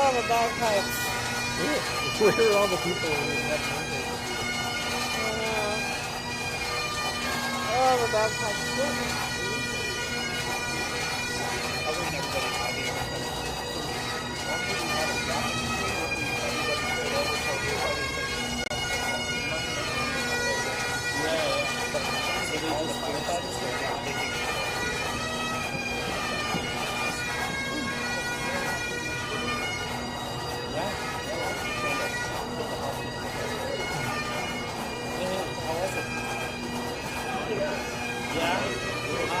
all the bagpipes? Where are all the people in that movie? All the bagpipes. I mean, everybody had it. One thing we had a Japanese movie where everybody stayed over till everybody all the firefighters were not taking it. Yeah.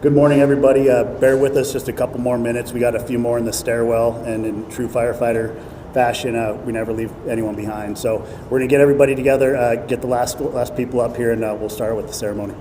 Good morning, everybody. Bear with us just a couple more minutes. We got a few more in the stairwell, and in true firefighter fashion, we never leave anyone behind. So we're gonna get everybody together, get the last people up here, and we'll start with the ceremony.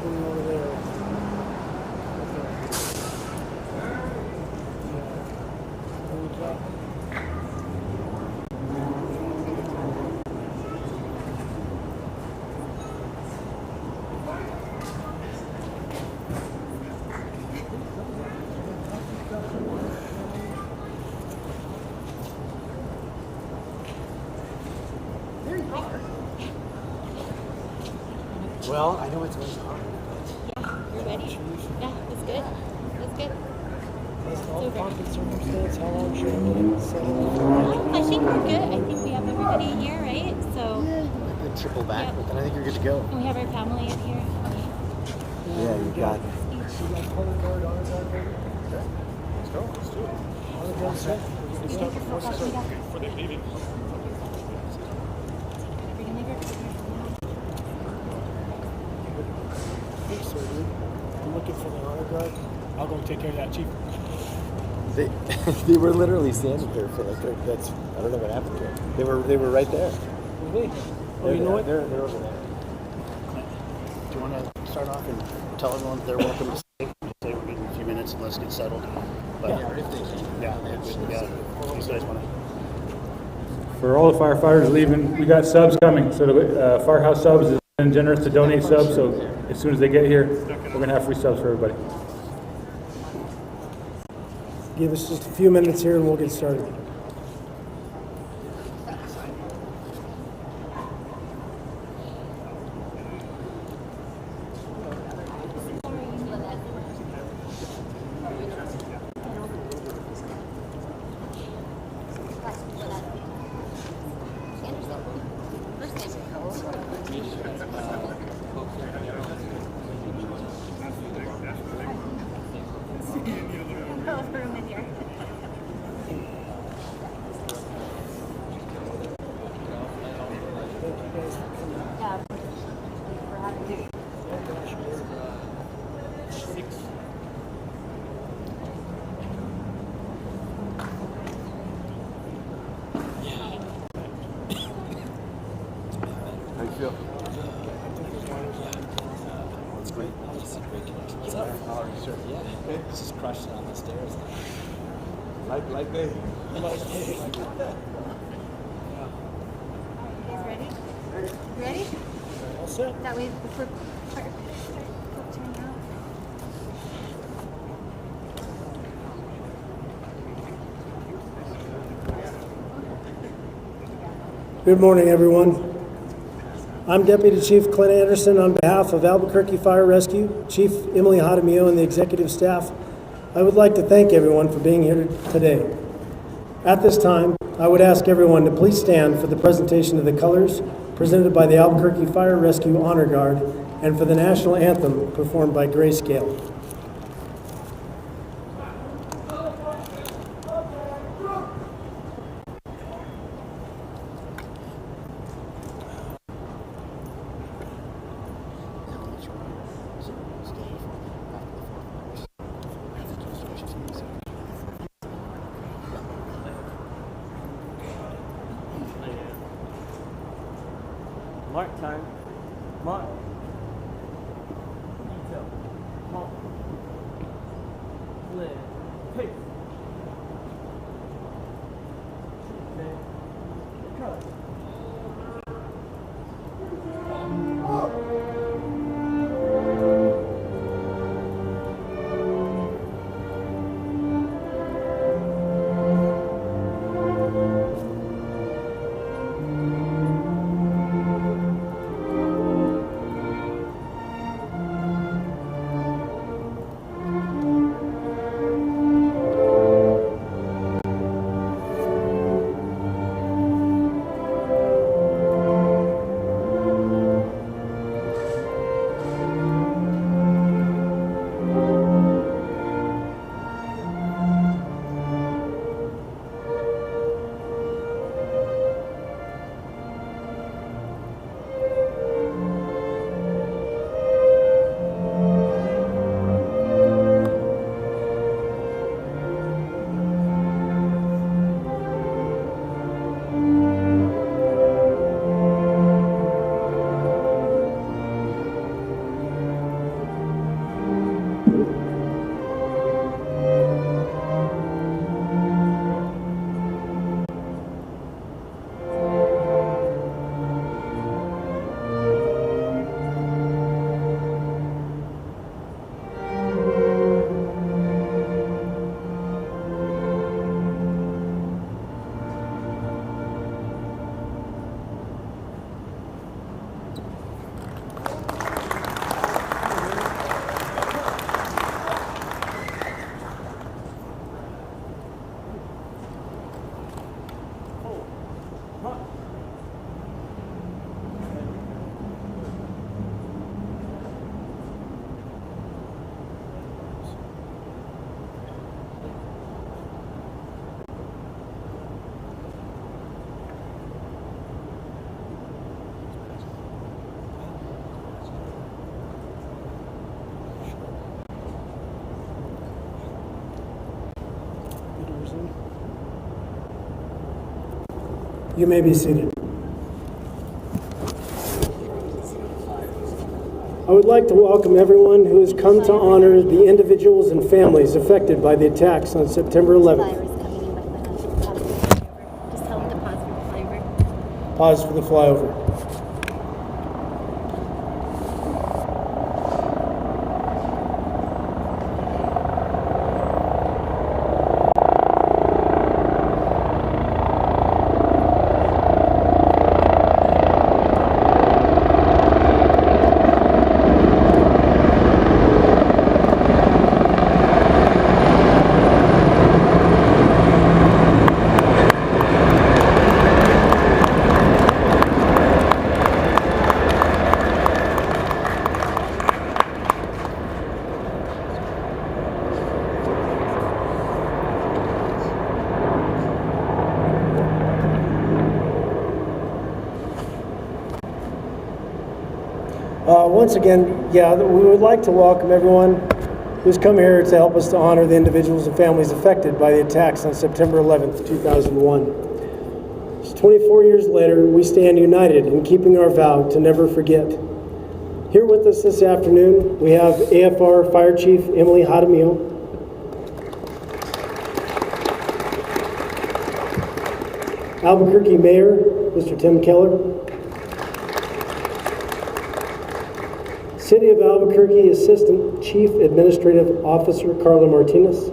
something over there. Well, I know it's always hard. Yeah, you're ready? Yeah, it's good. It's good. All pomp and circumstance, how long should it I think we're good. I think we have everybody here, right? So, be? Triple back, Yep. but then I think you're good to go. and we have our family up here. Yeah, you got it. Each. Let's go. Let's do it. You can focus on that. For the meeting. We're gonna go to Hey, sir, dude. I'm looking for the honor guard. I'll go take care of that, Chief. They were literally standing there for like that's I don't know what happened to them. They were right there. Really? Oh, you know what? They're over there. Do you want to start off and tell everyone they're welcome to stay? Say we're getting a few minutes and let's get settled. But yeah, these guys want to. For all the firefighters leaving, we got subs coming. So the Firehouse Subs is been generous to donate subs. So as soon as they get here, we're going to have free subs for everybody. Give us just a few minutes here and we'll get started. How you feel? It's great. Just a great connection. What's up? How are you, sir? Yeah. Okay. Just crushed it on the stairs. Like they. You guys ready? Ready? All set? That way before turning out. Good morning, everyone. I'm Deputy Chief Clint Anderson on behalf of Albuquerque Fire Rescue, Chief Emily Jaramillo, and the executive staff. I would like to thank everyone for being here today. At this time, I would ask everyone to please stand for the presentation of the colors presented by the Albuquerque Fire Rescue Honor Guard and for the national anthem performed by Grayscale. Mark time. Mark. Mark. Hey. You may be seated. I would like to welcome everyone who has come to honor the individuals and families affected by the attacks on September 11th. Just tell them to pause for the flyover. Pause for the flyover. Once again, we would like to welcome everyone who's come here to help us to honor the individuals and families affected by the attacks on September 11th, 2001. Just 24 years later, we stand united in keeping our vow to never forget. Here with us this afternoon, we have AFR Fire Chief Emily Jaramillo, Albuquerque Mayor, Mr. Tim Keller, City of Albuquerque Assistant Chief Administrative Officer Carla Martinez,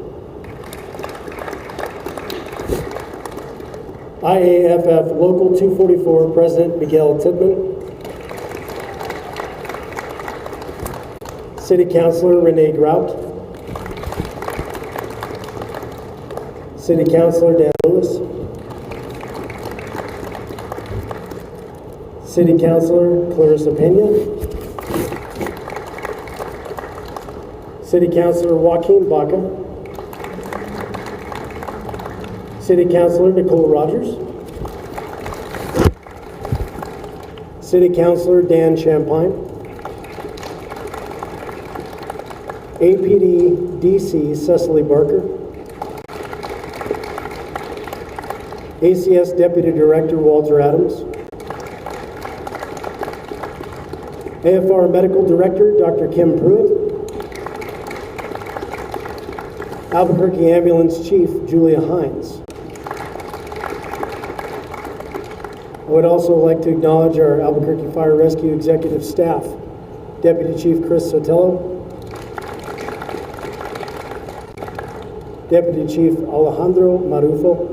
IAFF Local 244 President Miguel Tidman, City Councilor Renee Grout, City Councilor Dan Lewis, City Councilor Clarissa Pena, City Councilor Joaquin Baca, City Councilor Nicole Rogers, City Councilor Dan Champagne, APD DC Cecily Barker, ACS Deputy Director Walter Adams, AFR Medical Director Dr. Kim Pruitt, Albuquerque Ambulance Chief Julia Hines. I would also like to acknowledge our Albuquerque Fire Rescue Executive Staff, Deputy Chief Chris Sotelo, Deputy Chief Alejandro Marufo,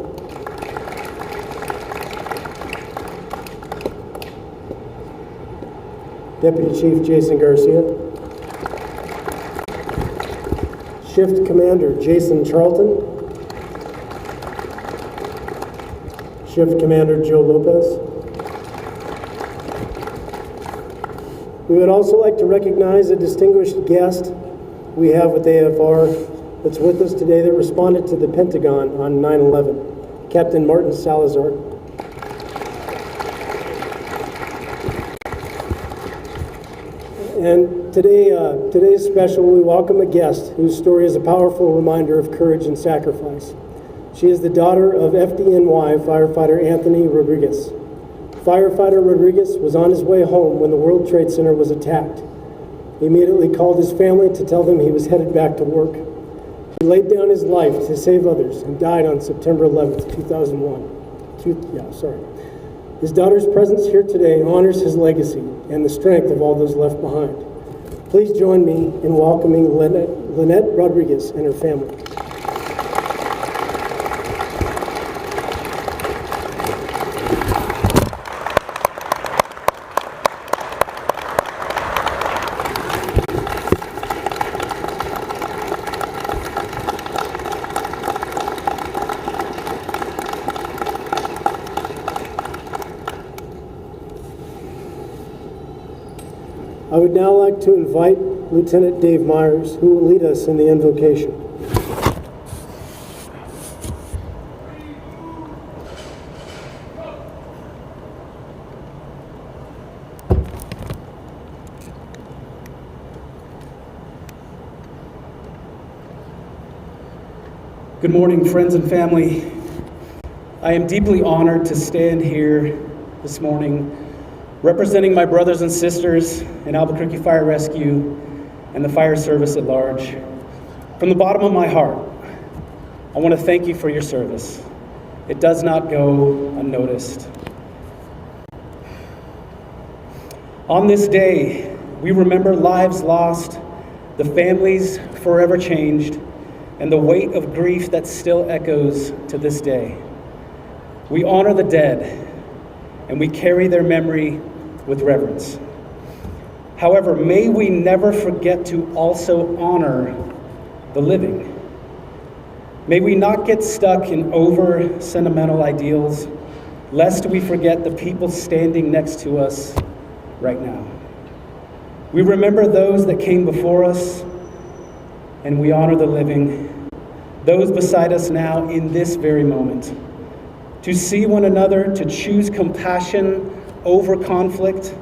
Deputy Chief Jason Garcia, Shift Commander Jason Charlton, Shift Commander Joe Lopez. We would also like to recognize a distinguished guest we have with AFR that's with us today that responded to the Pentagon on 9/11, Captain Martin Salazar. And today's special, we welcome a guest whose story is a powerful reminder of courage and sacrifice. She is the daughter of FDNY firefighter Anthony Rodriguez. Firefighter Rodriguez was on his way home when the World Trade Center was attacked. He immediately called his family to tell them he was headed back to work. He laid down his life to save others and died on September 11th, 2001. His daughter's presence here today honors his legacy and the strength of all those left behind. Please join me in welcoming Lynette Rodriguez and her family. I would now like to invite Lieutenant Dave Myers, who will lead us in the invocation. Good morning, friends and family. I am deeply honored to stand here this morning representing my brothers and sisters in Albuquerque Fire Rescue and the fire service at large. From the bottom of my heart, I want to thank you for your service. It does not go unnoticed. On this day, we remember lives lost, the families forever changed, and the weight of grief that still echoes to this day. We honor the dead, and we carry their memory with reverence. However, may we never forget to also honor the living. May we not get stuck in over-sentimental ideals, lest we forget the people standing next to us right now. We remember those that came before us, and we honor the living, those beside us now in this very moment. To see one another, to choose compassion over conflict,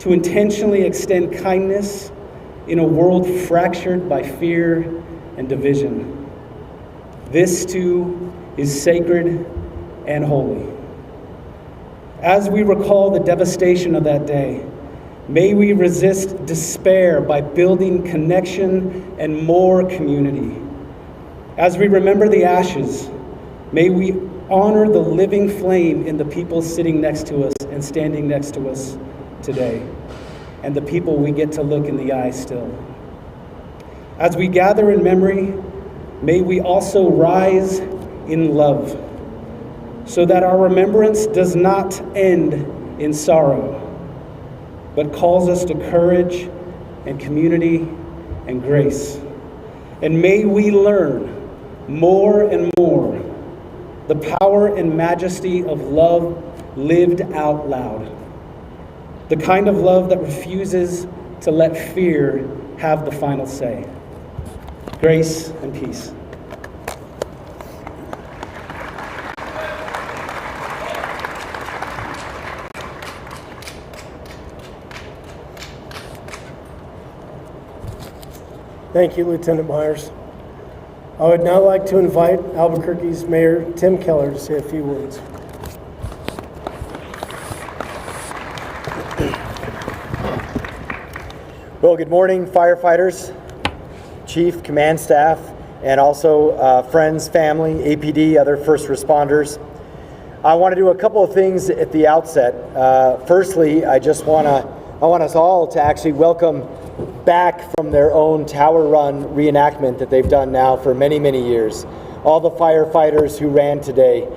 to intentionally extend kindness in a world fractured by fear and division. This too is sacred and holy. As we recall the devastation of that day, may we resist despair by building connection and more community. As we remember the ashes, may we honor the living flame in the people sitting next to us and standing next to us today, and the people we get to look in the eye still. As we gather in memory, may we also rise in love, so that our remembrance does not end in sorrow, but calls us to courage and community and grace. And may we learn more and more the power and majesty of love lived out loud. The kind of love that refuses to let fear have the final say. Grace and peace. Thank you, Lieutenant Myers. I would now like to invite Albuquerque's Mayor Tim Keller to say a few words. Well, good morning, firefighters, chief, command staff, and also friends, family, APD, other first responders. I want to do a couple of things at the outset. Firstly, I want us all to actually welcome back from their own Tower Run reenactment that they've done now for many, many years. All the firefighters who ran today,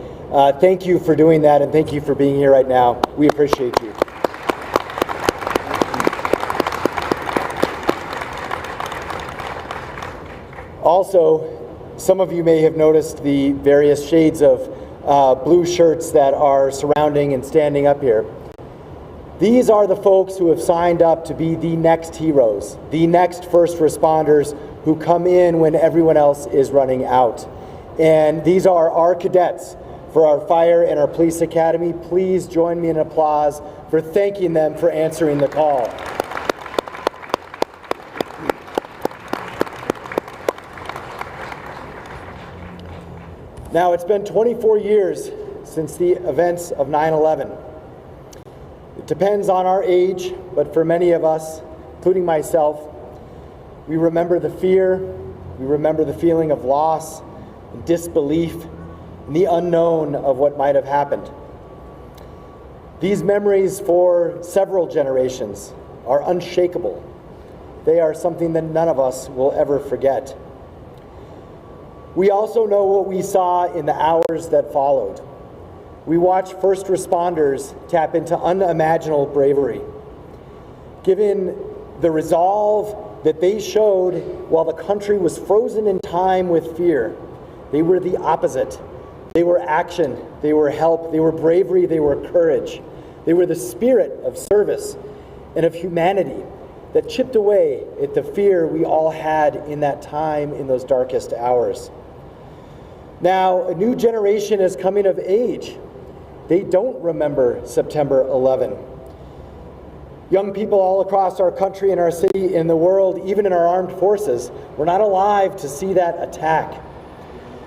thank you for doing that, and thank you for being here right now. We appreciate you. Also, some of you may have noticed the various shades of blue shirts that are surrounding and standing up here. These are the folks who have signed up to be the next heroes, the next first responders who come in when everyone else is running out. And these are our cadets for our fire and our police academy. Please join me in applause for thanking them for answering the call. Now, it's been 24 years since the events of 9/11. It depends on our age, but for many of us, including myself, we remember the fear, we remember the feeling of loss and disbelief and the unknown of what might have happened. These memories for several generations are unshakable. They are something that none of us will ever forget. We also know what we saw in the hours that followed. We watched first responders tap into unimaginable bravery. Given the resolve that they showed while the country was frozen in time with fear, they were the opposite. They were action, they were help, they were bravery, they were courage. They were the spirit of service and of humanity that chipped away at the fear we all had in that time, in those darkest hours. Now, a new generation is coming of age. They don't remember September 11. Young people all across our country and our city, in the world, even in our armed forces, were not alive to see that attack.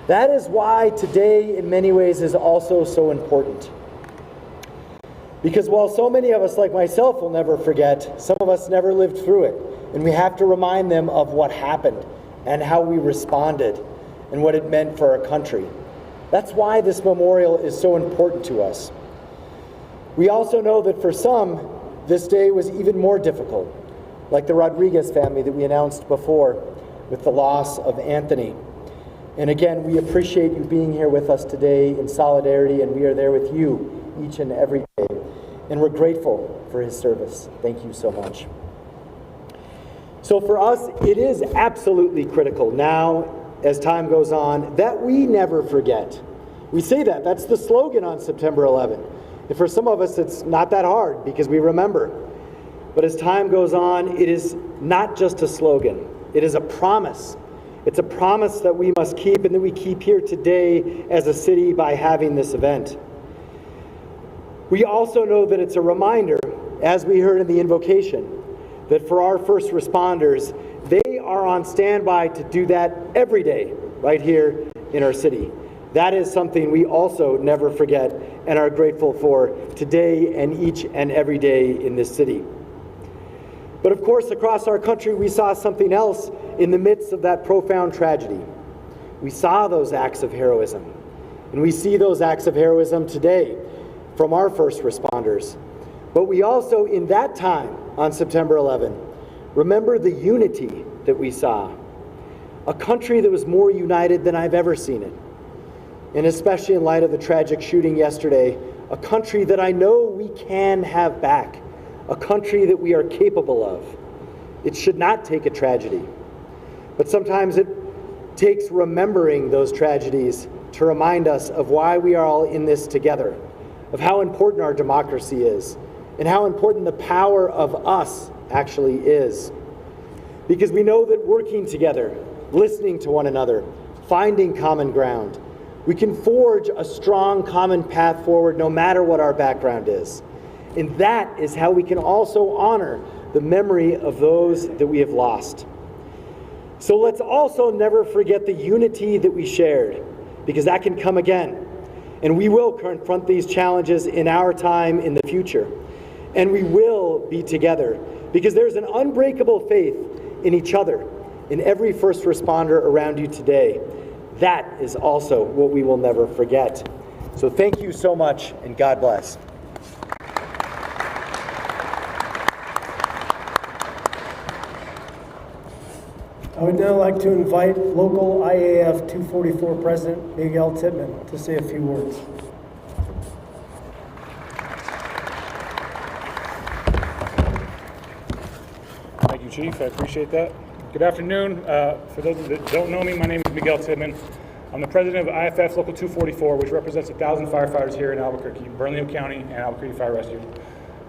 That is why today, in many ways, is also so important. Because while so many of us, like myself, will never forget, some of us never lived through it. And we have to remind them of what happened and how we responded and what it meant for our country. That's why this memorial is so important to us. We also know that for some, this day was even more difficult, like the Rodriguez family that we announced before with the loss of Anthony. And again, we appreciate you being here with us today in solidarity, and we are there with you each and every day. And we're grateful for his service. Thank you so much. So for us, it is absolutely critical now, as time goes on, that we never forget. We say that. That's the slogan on September 11th. And for some of us, it's not that hard because we remember. But as time goes on, it is not just a slogan. It is a promise. It's a promise that we must keep and that we keep here today as a city by having this event. We also know that it's a reminder, as we heard in the invocation, that for our first responders, they are on standby to do that every day right here in our city. That is something we also never forget and are grateful for today and each and every day in this city. But of course, across our country, we saw something else in the midst of that profound tragedy. We saw those acts of heroism, and we see those acts of heroism today from our first responders. But we also, in that time on September 11, remember the unity that we saw. A country that was more united than I've ever seen it. And especially in light of the tragic shooting yesterday, a country that I know we can have back. A country that we are capable of. It should not take a tragedy. But sometimes it takes remembering those tragedies to remind us of why we are all in this together, of how important our democracy is, and how important the power of us actually is. Because we know that working together, listening to one another, finding common ground, we can forge a strong common path forward no matter what our background is. And that is how we can also honor the memory of those that we have lost. So let's also never forget the unity that we shared, because that can come again. And we will confront these challenges in our time in the future. And we will be together, because there's an unbreakable faith in each other, in every first responder around you today. That is also what we will never forget. So thank you so much, and God bless. I would now like to invite local IAF 244 President Miguel Tittman to say a few words. Thank you, Chief. I appreciate that. Good afternoon. For those that don't know me, my name is Miguel Tittman. I'm the president of IFF Local 244, which represents 1,000 firefighters here in Albuquerque, Bernalillo County, and Albuquerque Fire Rescue.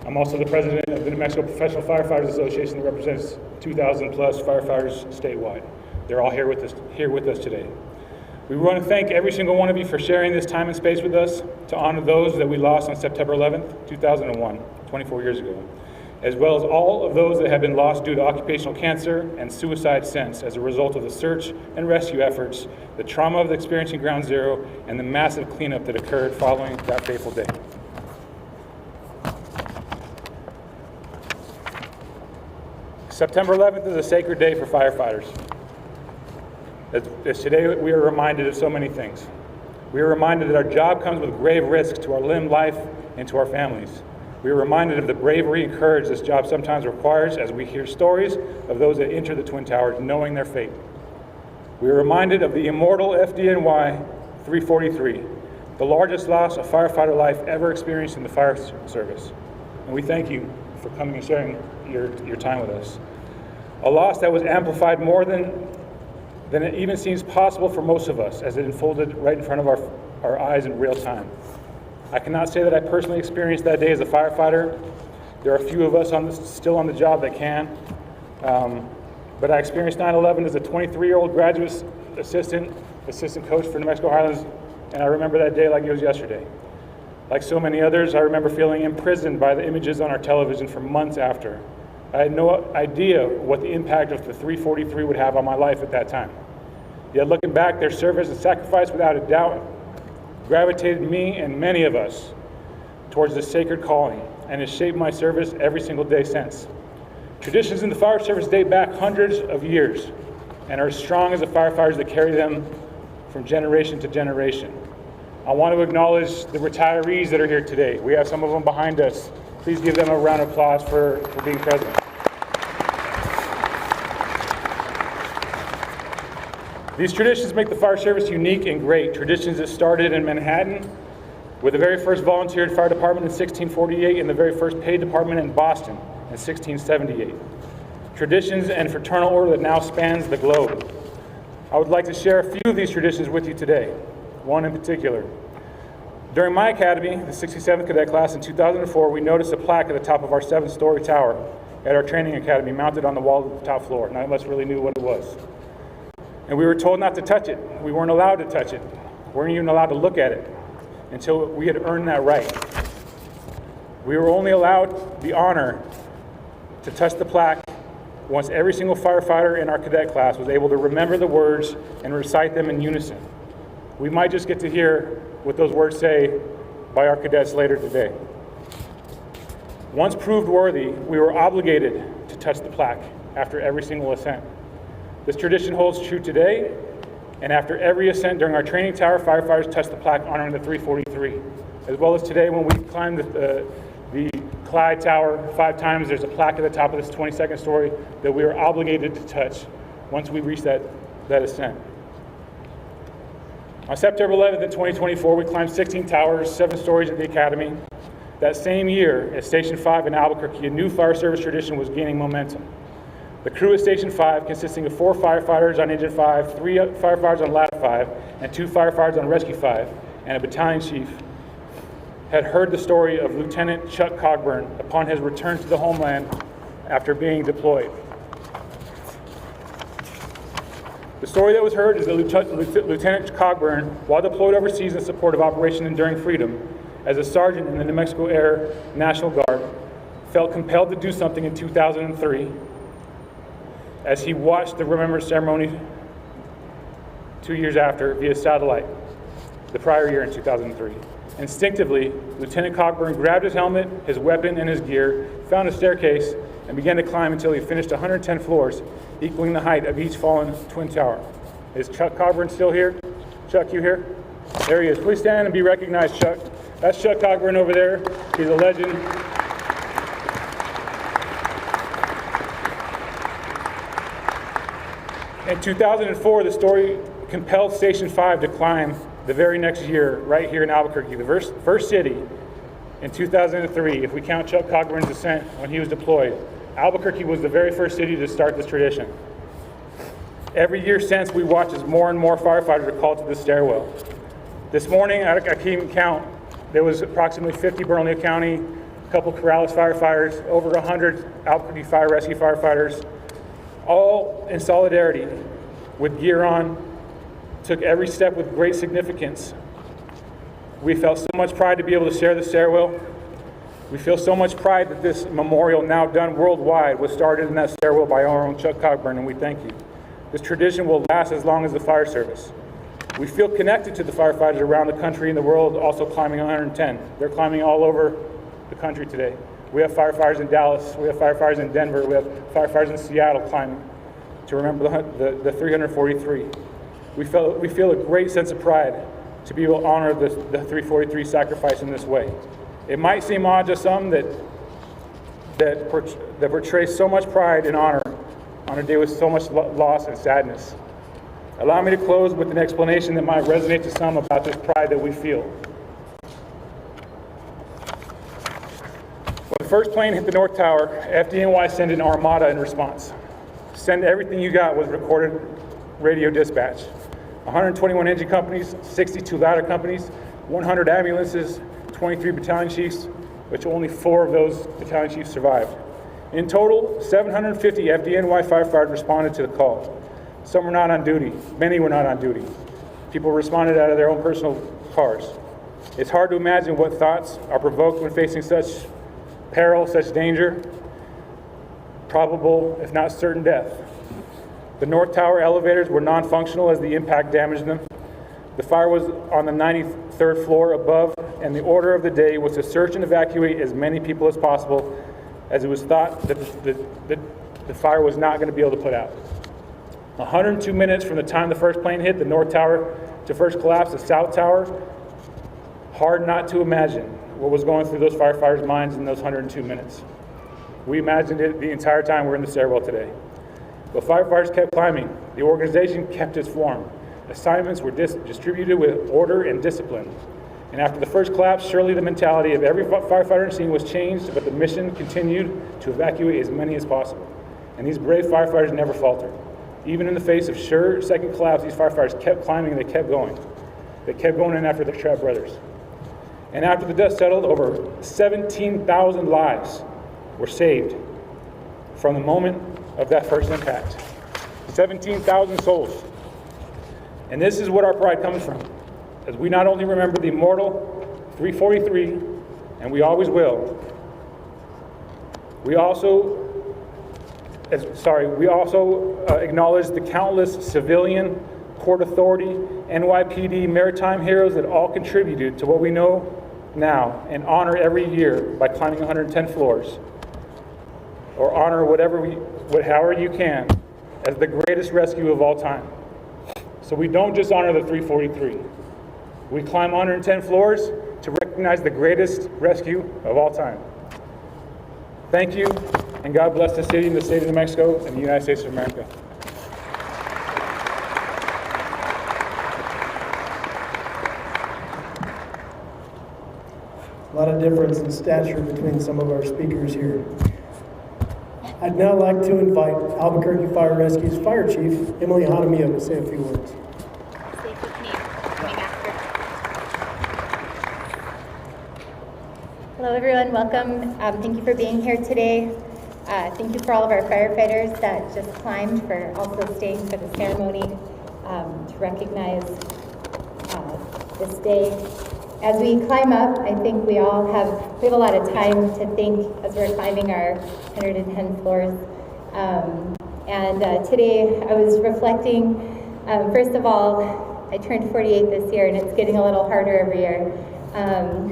I'm also the president of the New Mexico Professional Firefighters Association that represents 2,000 plus firefighters statewide. They're all here with us today. We want to thank every single one of you for sharing this time and space with us to honor those that we lost on September 11th, 2001, 24 years ago, as well as all of those that have been lost due to occupational cancer and suicide since as a result of the search and rescue efforts, the trauma of experiencing Ground Zero, and the massive cleanup that occurred following that fateful day. September 11th is a sacred day for firefighters. As today we are reminded of so many things. We are reminded that our job comes with grave risks to our limb, life, and to our families. We are reminded of the bravery and courage this job sometimes requires as we hear stories of those that enter the Twin Towers knowing their fate. We are reminded of the immortal FDNY 343, the largest loss of firefighter life ever experienced in the fire service. And we thank you for coming and sharing your time with us. A loss that was amplified more than it even seems possible for most of us as it unfolded right in front of our eyes in real time. I cannot say that I personally experienced that day as a firefighter. There are a few of us still on the job that can. But I experienced 9/11 as a 23-year-old graduate assistant coach for New Mexico Highlands, and I remember that day like it was yesterday. Like so many others, I remember feeling imprisoned by the images on our television for months after. I had no idea what the impact of the 343 would have on my life at that time. Yet looking back, their service and sacrifice without a doubt gravitated me and many of us towards this sacred calling and has shaped my service every single day since. Traditions in the fire service date back hundreds of years and are as strong as the firefighters that carry them from generation to generation. I want to acknowledge the retirees that are here today. We have some of them behind us. Please give them a round of applause for being present. These traditions make the fire service unique and great. Traditions that started in Manhattan with the very first volunteer fire department in 1648 and the very first paid department in Boston in 1678. Traditions and fraternal order that now spans the globe. I would like to share a few of these traditions with you today, one in particular. During my academy, the 67th Cadet class in 2004, we noticed a plaque at the top of our 7-story tower at our training academy mounted on the wall of the top floor. None of us really knew what it was. And we were told not to touch it. We weren't allowed to touch it. We weren't even allowed to look at it until we had earned that right. We were only allowed the honor to touch the plaque once every single firefighter in our cadet class was able to remember the words and recite them in unison. We might just get to hear what those words say by our cadets later today. Once proved worthy, we were obligated to touch the plaque after every single ascent. This tradition holds true today, and after every ascent during our training tower, firefighters touch the plaque honoring the 343. As well as today when we climb the Clyde Tower 5 times, there's a plaque at the top of this 22nd story that we are obligated to touch once we reach that ascent. On September 11th of 2024, we climbed 16 towers, 7 stories at the Academy. That same year, at Station 5 in Albuquerque, a new fire service tradition was gaining momentum. The crew at Station 5, consisting of 4 firefighters on Engine 5, 3 firefighters on Ladder 5, and 2 firefighters on Rescue 5, and a battalion chief, had heard the story of Lieutenant Chuck Cogburn upon his return to the homeland after being deployed. The story that was heard is that Lieutenant Cogburn, while deployed overseas in support of Operation Enduring Freedom, as a sergeant in the New Mexico Air National Guard, felt compelled to do something in 2003 as he watched the Remembrance Ceremony 2 years after via satellite, the prior year in 2003. Instinctively, Lieutenant Cogburn grabbed his helmet, his weapon, and his gear, found a staircase, and began to climb until he finished 110 floors, equaling the height of each fallen twin tower. Is Chuck Cogburn still here? Chuck, you here? There he is. Please stand and be recognized, Chuck. That's Chuck Cogburn over there. He's a legend. In 2004, the story compelled Station 5 to climb the very next year, right here in Albuquerque, the first city in 2003, if we count Chuck Cogburn's ascent when he was deployed. Albuquerque was the very first city to start this tradition. Every year since, we watch as more and more firefighters are called to the stairwell. This morning, I can't even count, there was approximately 50 Bernalillo County, a couple Corrales firefighters, over 100 Albuquerque Fire Rescue firefighters, all in solidarity with gear on, took every step with great significance. We felt so much pride to be able to share the stairwell. We feel so much pride that this memorial, now done worldwide, was started in that stairwell by our own Chuck Cogburn, and we thank you. This tradition will last as long as the fire service. We feel connected to the firefighters around the country and the world also climbing 110. They're climbing all over the country today. We have firefighters in Dallas, we have firefighters in Denver, we have firefighters in Seattle climbing to remember the 343. We feel a great sense of pride to be able to honor the 343 sacrifice in this way. It might seem odd to some that portrays so much pride and honor on a day with so much loss and sadness. Allow me to close with an explanation that might resonate to some about this pride that we feel. When the first plane hit the North Tower, FDNY sent an armada in response. Send everything you got was recorded radio dispatch. 121 engine companies, 62 ladder companies, 100 ambulances, 23 battalion chiefs, which only 4 of those battalion chiefs survived. In total, 750 FDNY firefighters responded to the call. Some were not on duty. Many were not on duty. People responded out of their own personal cars. It's hard to imagine what thoughts are provoked when facing such peril, such danger, probable, if not certain death. The North Tower elevators were non-functional as the impact damaged them. The fire was on the 93rd floor above, and the order of the day was to search and evacuate as many people as possible, as it was thought that the fire was not going to be able to put out. 102 minutes from the time the first plane hit the North Tower to first collapse the South Tower, hard not to imagine what was going through those firefighters' minds in those 102 minutes. We imagined it the entire time we're in the stairwell today. But firefighters kept climbing. The organization kept its form. Assignments were distributed with order and discipline. And after the first collapse, surely the mentality of every firefighter in the scene was changed, but the mission continued to evacuate as many as possible. And these brave firefighters never faltered. Even in the face of sure second collapse, these firefighters kept climbing and they kept going. They kept going in after their trapped brothers. And after the dust settled, over 17,000 lives were saved from the moment of that first impact. 17,000 souls. And this is what our pride comes from, as we not only remember the immortal 343, and we always will, we also acknowledge the countless civilian, Port Authority, NYPD, maritime heroes that all contributed to what we know now and honor every year by climbing 110 floors, or honor however you can, as the greatest rescue of all time. So we don't just honor the 343. We climb 110 floors to recognize the greatest rescue of all time. Thank you, and God bless the city and the state of New Mexico and the United States of America. A lot of difference in stature between some of our speakers here. I'd now like to invite Albuquerque Fire Rescue's Fire Chief, Emily Jaramillo, to say a few words. Stay with me. Coming after. Hello everyone, welcome. Thank you for being here today. Thank you for all of our firefighters that just climbed, for also staying for the ceremony to recognize this day. As we climb up, I think we have a lot of time to think as we're climbing our 110 floors. Today I was reflecting, first of all, I turned 48 this year and it's getting a little harder every year. And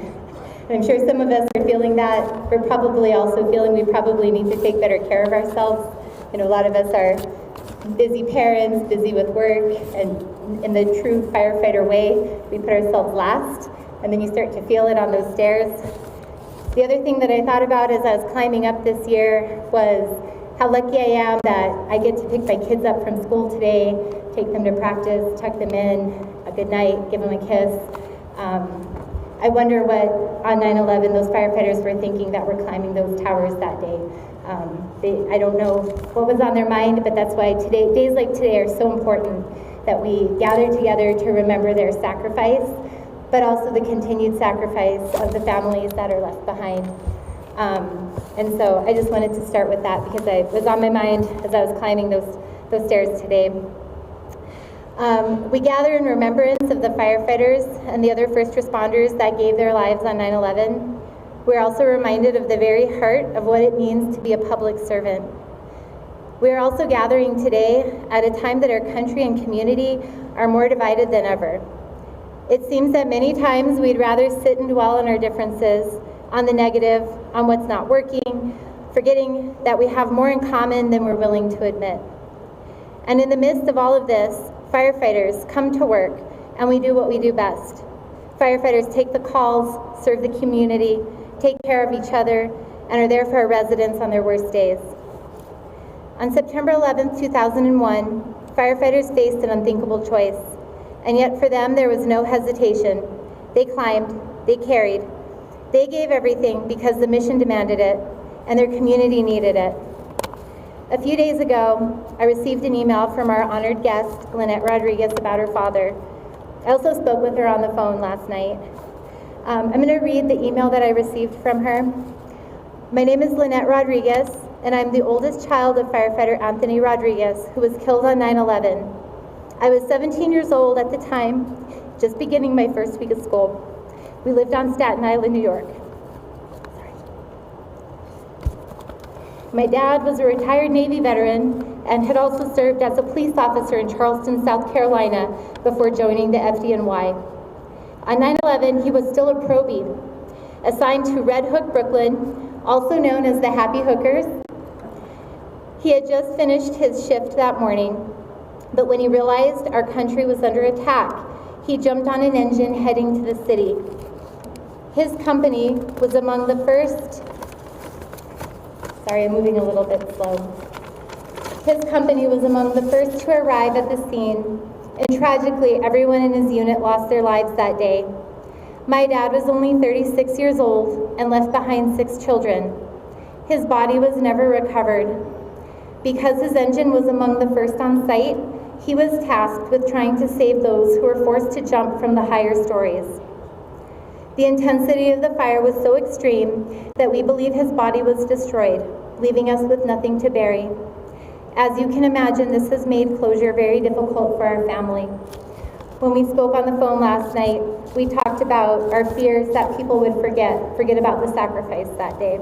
I'm sure some of us are feeling that. We're probably also feeling we probably need to take better care of ourselves. You know, a lot of us are busy parents, busy with work, and in the true firefighter way, we put ourselves last. And then you start to feel it on those stairs. The other thing that I thought about as I was climbing up this year was how lucky I am that I get to pick my kids up from school today, take them to practice, tuck them in, a good night, give them a kiss. I wonder what, on 9/11, those firefighters were thinking that were climbing those towers that day. I don't know what was on their mind, but that's why days like today are so important, that we gather together to remember their sacrifice, but also the continued sacrifice of the families that are left behind. And so I just wanted to start with that because it was on my mind as I was climbing those stairs today. We gather in remembrance of the firefighters and the other first responders that gave their lives on 9/11. We're also reminded of the very heart of what it means to be a public servant. We are also gathering today at a time that our country and community are more divided than ever. It seems that many times we'd rather sit and dwell on our differences, on the negative, on what's not working, forgetting that we have more in common than we're willing to admit. And in the midst of all of this, firefighters come to work and we do what we do best. Firefighters take the calls, serve the community, take care of each other, and are there for our residents on their worst days. On September 11th, 2001, firefighters faced an unthinkable choice. And yet for them, there was no hesitation. They climbed, they carried, they gave everything because the mission demanded it, and their community needed it. A few days ago, I received an email from our honored guest, Lynette Rodriguez, about her father. I also spoke with her on the phone last night. I'm going to read the email that I received from her. My name is Lynette Rodriguez, and I'm the oldest child of firefighter Anthony Rodriguez, who was killed on 9/11. I was 17 years old at the time, just beginning my first week of school. We lived on Staten Island, New York. My dad was a retired Navy veteran and had also served as a police officer in Charleston, South Carolina before joining the FDNY. On 9/11, he was still a probie, assigned to Red Hook, Brooklyn, also known as the Happy Hookers. He had just finished his shift that morning, but when he realized our country was under attack, he jumped on an engine heading to the city. His company was among the first, sorry, I'm moving a little bit slow. His company was among the first to arrive at the scene, and tragically, everyone in his unit lost their lives that day. My dad was only 36 years old and left behind 6 children. His body was never recovered. Because his engine was among the first on site, he was tasked with trying to save those who were forced to jump from the higher stories. The intensity of the fire was so extreme that we believe his body was destroyed, leaving us with nothing to bury. As you can imagine, this has made closure very difficult for our family. When we spoke on the phone last night, we talked about our fears that people would forget about the sacrifice that day.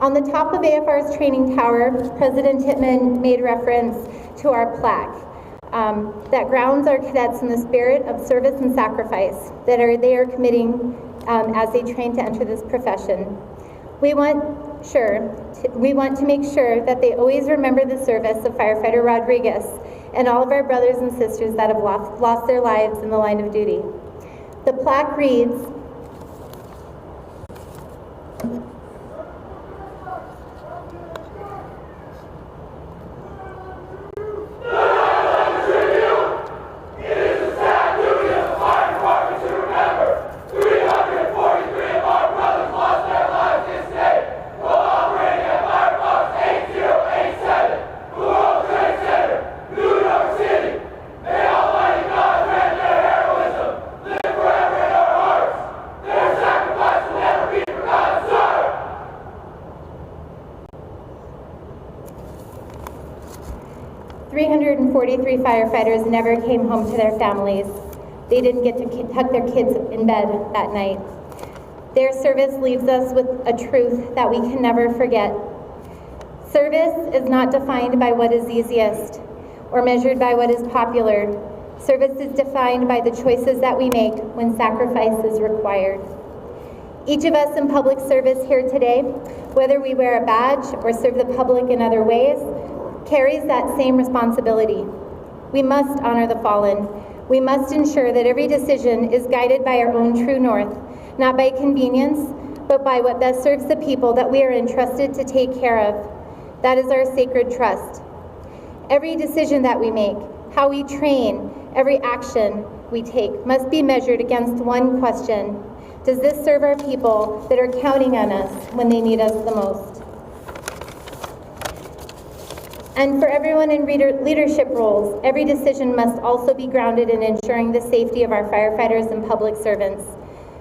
On the top of AFR's training tower, President Tittman made reference to our plaque that grounds our cadets in the spirit of service and sacrifice that they are committing as they train to enter this profession. We want to make sure that they always remember the service of Firefighter Rodriguez and all of our brothers and sisters that have lost their lives in the line of duty. The plaque reads, "343 firefighters never came home to their families. They didn't get to tuck their kids in bed that night. Their service leaves us with a truth that we can never forget. Service is not defined by what is easiest or measured by what is popular. Service is defined by the choices that we make when sacrifice is required. Each of us in public service here today, whether we wear a badge or serve the public in other ways, carries that same responsibility. We must honor the fallen. We must ensure that every decision is guided by our own true north, not by convenience, but by what best serves the people that we are entrusted to take care of. That is our sacred trust. Every decision that we make, how we train, every action we take must be measured against one question. Does this serve our people that are counting on us when they need us the most? And for everyone in leadership roles, every decision must also be grounded in ensuring the safety of our firefighters and public servants.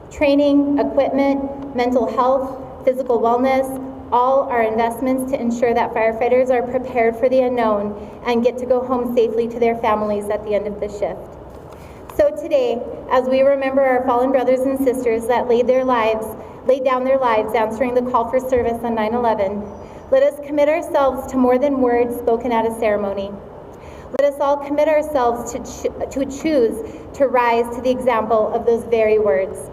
Training, equipment, mental health, physical wellness, all are investments to ensure that firefighters are prepared for the unknown and get to go home safely to their families at the end of the shift. So today, as we remember our fallen brothers and sisters that laid down their lives answering the call for service on 9/11, let us commit ourselves to more than words spoken at a ceremony. Let us all commit ourselves to choose to rise to the example of those very words.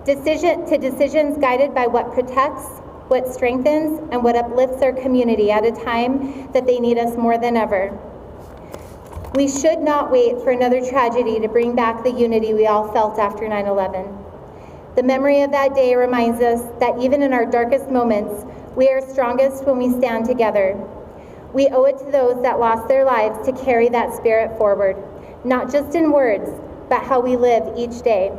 Decisions guided by what protects, what strengthens, and what uplifts our community at a time that they need us more than ever. We should not wait for another tragedy to bring back the unity we all felt after 9/11. The memory of that day reminds us that even in our darkest moments, we are strongest when we stand together. We owe it to those that lost their lives to carry that spirit forward, not just in words, but how we live each day.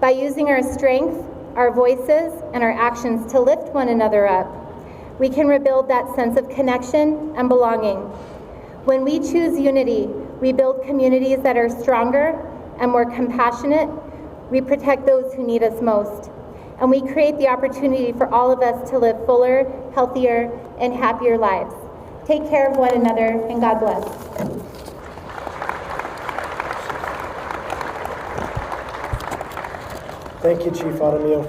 By using our strength, our voices, and our actions to lift one another up, we can rebuild that sense of connection and belonging. When we choose unity, we build communities that are stronger and more compassionate. We protect those who need us most. And we create the opportunity for all of us to live fuller, healthier, and happier lives. Take care of one another, and God bless. Thank you, Chief Adamio.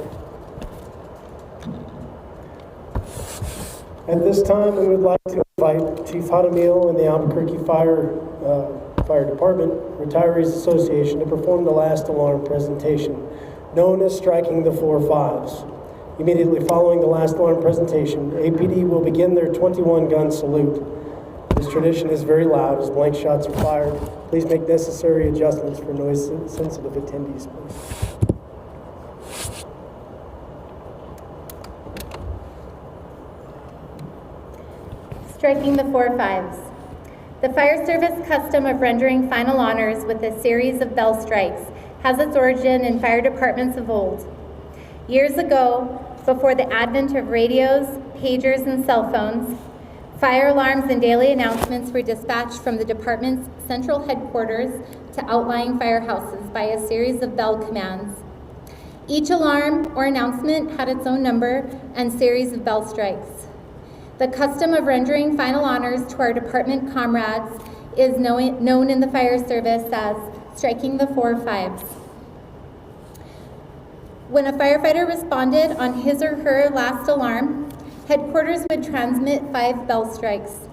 At this time, we would like to invite Chief Jaramillo and the Albuquerque Fire Department Retirees Association to perform the last alarm presentation, known as striking the 4 5s. Immediately following the last alarm presentation, APD will begin their 21 gun salute. This tradition is very loud as blank shots are fired. Please make necessary adjustments for noise-sensitive attendees, please. Striking the 4 5s. The fire service custom of rendering final honors with a series of bell strikes has its origin in fire departments of old. Years ago, before the advent of radios, pagers, and cell phones, fire alarms and daily announcements were dispatched from the department's central headquarters to outlying firehouses by a series of bell commands. Each alarm or announcement had its own number and series of bell strikes. The custom of rendering final honors to our department comrades is known in the fire service as striking the 4 5s. When a firefighter responded on his or her last alarm, headquarters would transmit 5 bell strikes,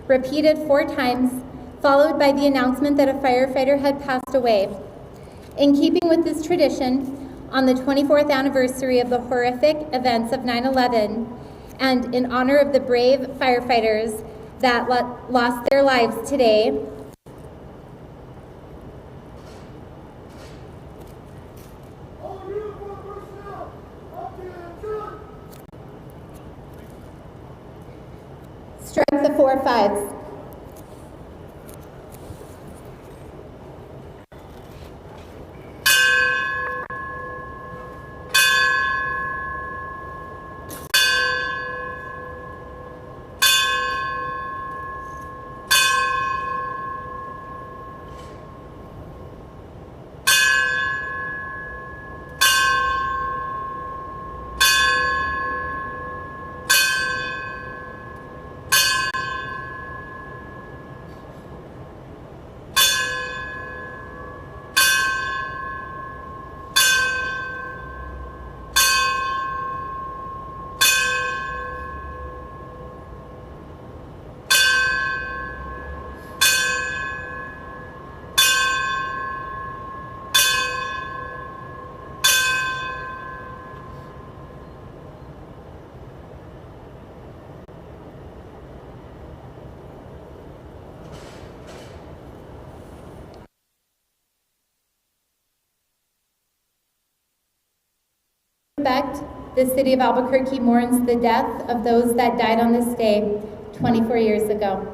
repeated 4 times, followed by the announcement that a firefighter had passed away. In keeping with this tradition, on the 24th anniversary of the horrific events of 9/11, and in honor of the brave firefighters that lost their lives today, strike the 4 5s. The City of Albuquerque mourns the death of those that died on this day 24 years ago.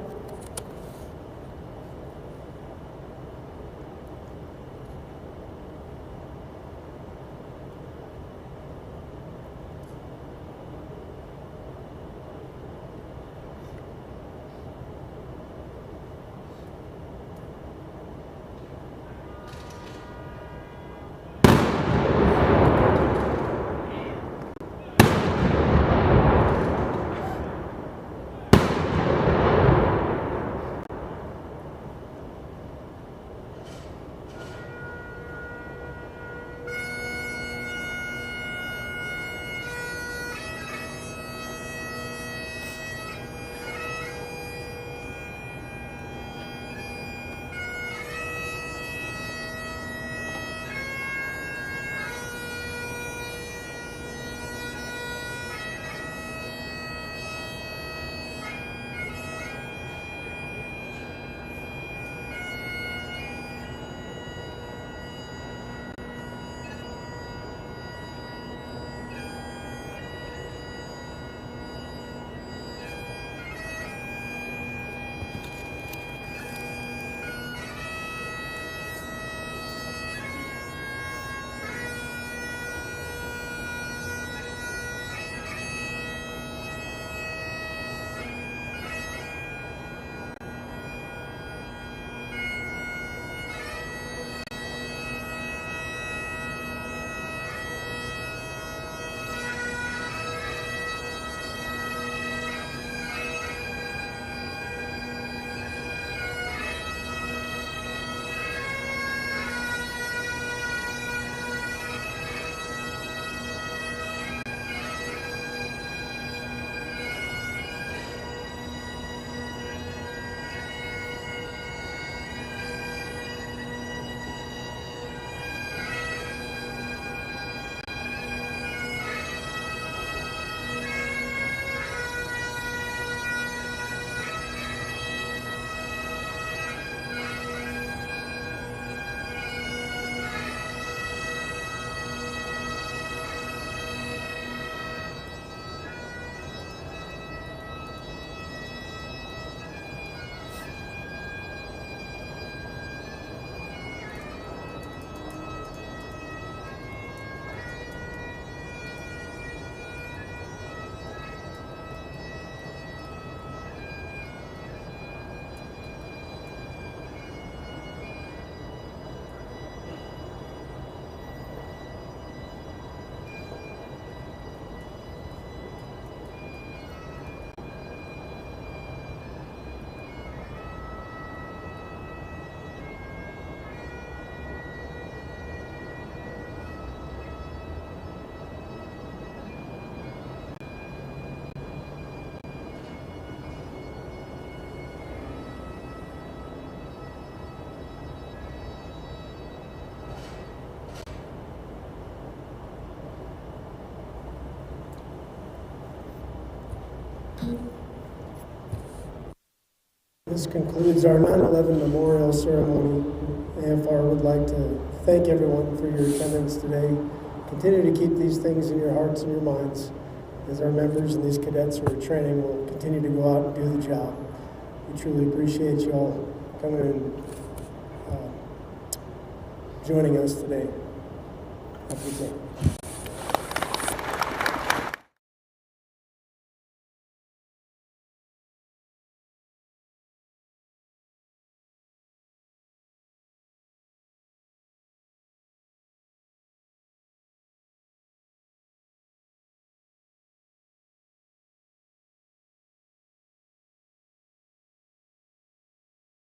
This concludes our 9/11 memorial ceremony. AFR would like to thank everyone for your attendance today. Continue to keep these things in your hearts and your minds as our members and these cadets who are training will continue to go out and do the job. We truly appreciate you all coming and joining us today. Have a good day.